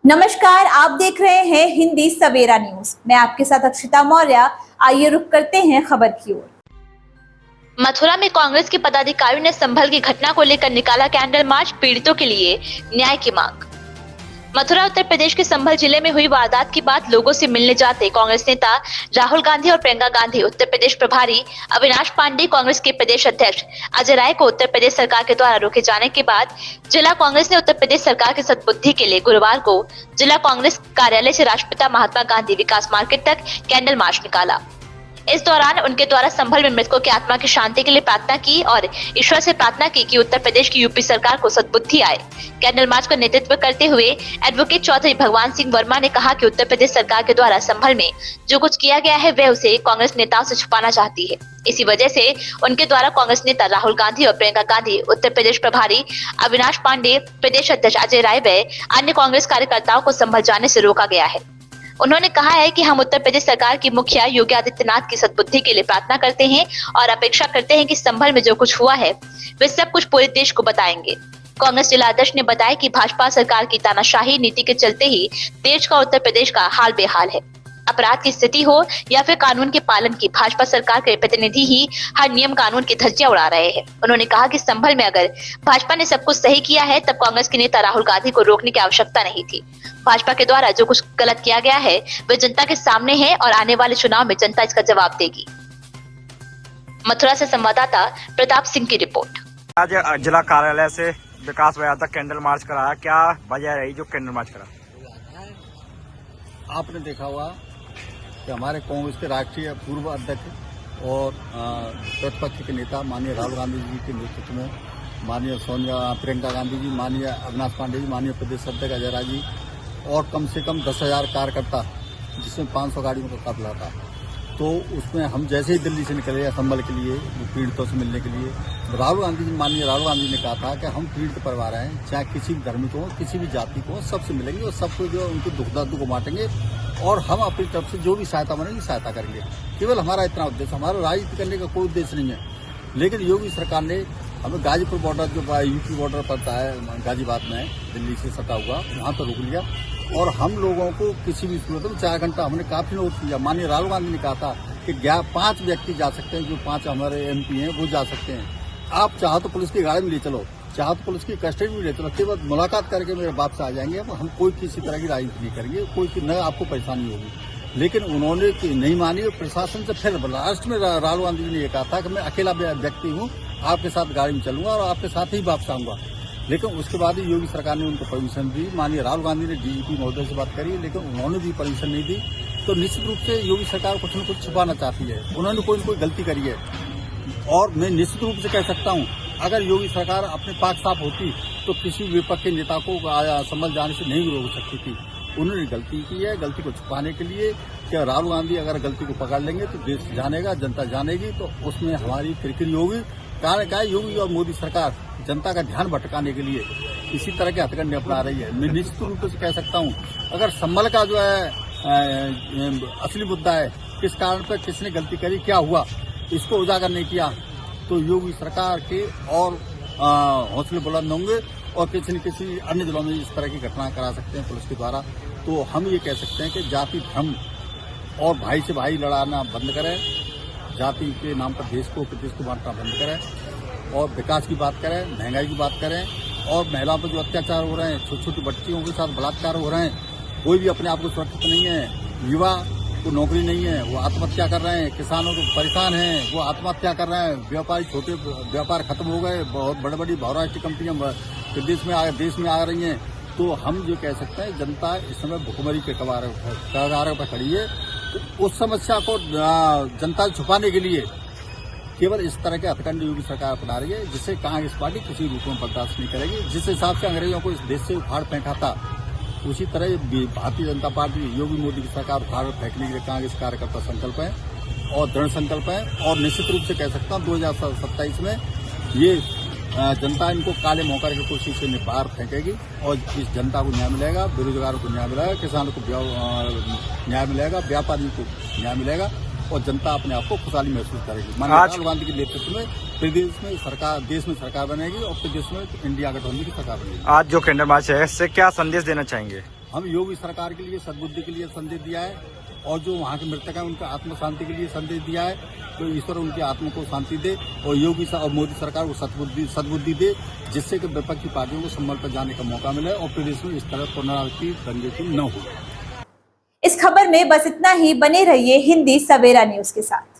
नमस्कार, आप देख रहे हैं हिंदी सवेरा न्यूज। मैं आपके साथ अक्षिता मौर्य। आइए रुक करते हैं खबर की ओर। मथुरा में कांग्रेस के पदाधिकारियों ने संभल की घटना को लेकर निकाला कैंडल मार्च, पीड़ितों के लिए न्याय की मांग। मथुरा उत्तर प्रदेश के संभल जिले में हुई वारदात के बाद लोगों से मिलने जाते कांग्रेस नेता राहुल गांधी और प्रियंका गांधी, उत्तर प्रदेश प्रभारी अविनाश पांडे, कांग्रेस के प्रदेश अध्यक्ष अजय राय को उत्तर प्रदेश सरकार के द्वारा रोके जाने के बाद जिला कांग्रेस ने उत्तर प्रदेश सरकार की सद्बुद्धि के लिए गुरुवार को जिला कांग्रेस कार्यालय से राष्ट्रपिता महात्मा गांधी विकास मार्केट तक कैंडल मार्च निकाला। इस दौरान उनके द्वारा संभल में मृतकों की आत्मा की शांति के लिए प्रार्थना की और ईश्वर से प्रार्थना की कि उत्तर प्रदेश की यूपी सरकार को सद्बुद्धि आए। कैंडल मार्च का नेतृत्व करते हुए एडवोकेट चौधरी भगवान सिंह वर्मा ने कहा कि उत्तर प्रदेश सरकार के द्वारा संभल में जो कुछ किया गया है वह उसे कांग्रेस नेताओं से छुपाना चाहती है। इसी वजह से उनके द्वारा कांग्रेस नेता राहुल गांधी और प्रियंका गांधी, उत्तर प्रदेश प्रभारी अविनाश पांडे, प्रदेश अध्यक्ष अजय राय व अन्य कांग्रेस कार्यकर्ताओं को संभल जाने से रोका गया है। उन्होंने कहा है कि हम उत्तर प्रदेश सरकार की मुखिया योगी आदित्यनाथ की सद्बुद्धि के लिए प्रार्थना करते हैं और अपेक्षा करते हैं कि संभल में जो कुछ हुआ है वे सब कुछ पूरे देश को बताएंगे। कांग्रेस जिला अध्यक्ष ने बताया कि भाजपा सरकार की तानाशाही नीति के चलते ही देश का उत्तर प्रदेश का हाल बेहाल है। अपराध की स्थिति हो या फिर कानून के पालन की, भाजपा सरकार के प्रतिनिधि ही हर नियम कानून की धज्जियां उड़ा रहे हैं। उन्होंने कहा कि संभल में अगर भाजपा ने सब कुछ सही किया है तब कांग्रेस के नेता राहुल गांधी को रोकने की आवश्यकता नहीं थी। भाजपा के द्वारा जो कुछ गलत किया गया है वह जनता के सामने है और आने वाले चुनाव में जनता इसका जवाब देगी। मथुरा से संवाददाता प्रताप सिंह की रिपोर्ट। आज जिला कार्यालय से विकास भैया तक कैंडल मार्च कराया, क्या वजह रही जो कैंडल मार्च करा? आपने देखा होगा कि हमारे कांग्रेस के राष्ट्रीय पूर्व अध्यक्ष और प्रतिपक्ष के नेता माननीय राहुल गांधी जी के नेतृत्व में माननीय प्रियंका गांधी जी, माननीय अविनाश पांडे जी, माननीय प्रदेश अध्यक्ष अजय राय जी और कम से कम 10,000 कार्यकर्ता, जिसमें 500 गाड़ियों का काफिला था। तो उसमें हम जैसे ही दिल्ली से निकले संभल के लिए पीड़ितों से मिलने के लिए, माननीय राहुल गांधी ने कहा था कि हम पीड़ित परिवार हैं, चाहे किसी भी धर्म को, किसी भी जाति को, सबसे मिलेंगे और सबको जो उनके दुख दर्द को बांटेंगे और हम अपनी तरफ से जो भी सहायता बनेगी सहायता करेंगे। केवल हमारा इतना उद्देश्य, हमारा राजनीति करने का कोई उद्देश्य नहीं है। लेकिन योगी सरकार ने हमें गाजीपुर बॉर्डर, जो यूपी बॉर्डर पड़ता है गाजीबाद में, दिल्ली से सटा हुआ, वहां पर रोक लिया और हम लोगों को किसी भी सूरत में 4 घंटा हमने काफी नोट किया। माननीय राहुल गांधी ने कहा था कि 5 व्यक्ति जा सकते हैं, जो 5 हमारे MP हैं वो जा सकते हैं। आप चाहो तो पुलिस की गाड़ी में ले चलो, चाहो तो पुलिस की कस्टडी में ले चलो, केवल मुलाकात करके मेरे बाप से आ जाएंगे। हम कोई किसी तरह की राजनीति नहीं करेंगे, कोई न आपको परेशानी होगी। लेकिन उन्होंने नहीं मानी और प्रशासन से फिर लास्ट में राहुल गांधी जी ने यह कहा था कि मैं अकेला व्यक्ति हूँ, आपके साथ गाड़ी में चलूंगा और आपके साथ ही वापस आऊंगा। लेकिन उसके बाद ही योगी सरकार ने उनको परमिशन दी। माननीय राहुल गांधी ने DGP महोदय से बात करी, लेकिन उन्होंने भी परमिशन नहीं दी। तो निश्चित रूप से योगी सरकार कुछ न कुछ छुपाना चाहती है, उन्होंने कोई न कोई गलती करी है। और मैं निश्चित रूप से कह सकता हूं, अगर योगी सरकार अपने पाक साफ होती तो किसी विपक्ष के नेता को संभल जाने से नहीं रोक सकती थी। उन्होंने गलती की है, गलती को छुपाने के लिए। क्या राहुल गांधी अगर गलती को पकड़ लेंगे तो देश जानेगा, जनता जानेगी, तो उसमें हमारी किरकिरी होगी। कारण क्या है, योगी और मोदी सरकार जनता का ध्यान भटकाने के लिए इसी तरह के हथकंडे अपना रही है। मैं निश्चित रूप से कह सकता हूं, अगर संभल का जो है असली मुद्दा है, किस कारण पर किसने गलती करी, क्या हुआ, इसको उजागर नहीं किया तो योगी सरकार के और हौसले बुलंद होंगे और किसी न किसी अन्य जिलों में इस तरह की घटना करा सकते हैं पुलिस के द्वारा। तो हम ये कह सकते हैं कि जाति धर्म और भाई से भाई लड़ाना बंद करें, जाति के नाम पर देश को प्रदेश को बांटना बंद करें और विकास की बात करें, महंगाई की बात करें। और महिलाओं पर जो अत्याचार हो रहे हैं, छोटी छोटी बच्चियों के साथ बलात्कार हो रहे हैं, कोई भी अपने आप को सुरक्षित नहीं है। युवा को नौकरी नहीं है, वो आत्महत्या कर रहे हैं। किसानों को परेशान हैं, वो आत्महत्या कर रहे हैं। व्यापारी, छोटे व्यापार खत्म हो गए, बहुत बड़ी बहुराष्ट्रीय कंपनियां देश में आ रही हैं। तो हम जो कह सकते हैं, जनता इस समय भुखमरी के कगारों पर खड़ी है। तो उस समस्या को जनता से छुपाने के लिए केवल इस तरह के हथकंडे योगी सरकार अपना रही है, जिससे कांग्रेस पार्टी किसी रूप में बर्दाश्त नहीं करेगी। जिस हिसाब से अंग्रेजों को इस देश से उखाड़ फेंका था, उसी तरह भारतीय जनता पार्टी योगी मोदी की सरकार उखाड़ फेंकने के लिए कांग्रेस कार्यकर्ता संकल्प है और दृढ़ संकल्प है। और निश्चित रूप से कह सकता हूँ 2027 में ये जनता इनको काले मौका की कोशिश से बाहर फेंकेगी और इस जनता को न्याय मिलेगा, बेरोजगारों को न्याय मिलेगा, किसानों को न्याय मिलेगा, व्यापारियों को न्याय मिलेगा और जनता अपने आप को खुशहाली महसूस करेगी। माननीय राहुल गांधी के नेतृत्व में प्रदेश में सरकार, देश में सरकार बनेगी और प्रदेश में इंडिया गठबंधन की सरकार बनेगी। आज जो कैंडल मार्च है, इससे क्या संदेश देना चाहेंगे? हम योगी सरकार के लिए सद्बुद्धि के लिए संदेश दिया है, और जो वहाँ के मृतक हैं उनके आत्म शांति के लिए संदेश दिया है। तो ईश्वर उनकी आत्मा को शांति दे और योगी और मोदी सरकार को सद्बुद्धि दे, जिससे कि विपक्षी पार्टियों को संभल पर जाने का मौका मिले और प्रदेश में इस तरह पुनरावृत्ति दंगे की न हो। इस खबर में बस इतना ही। बने रहिए हिंदी सवेरा न्यूज के साथ।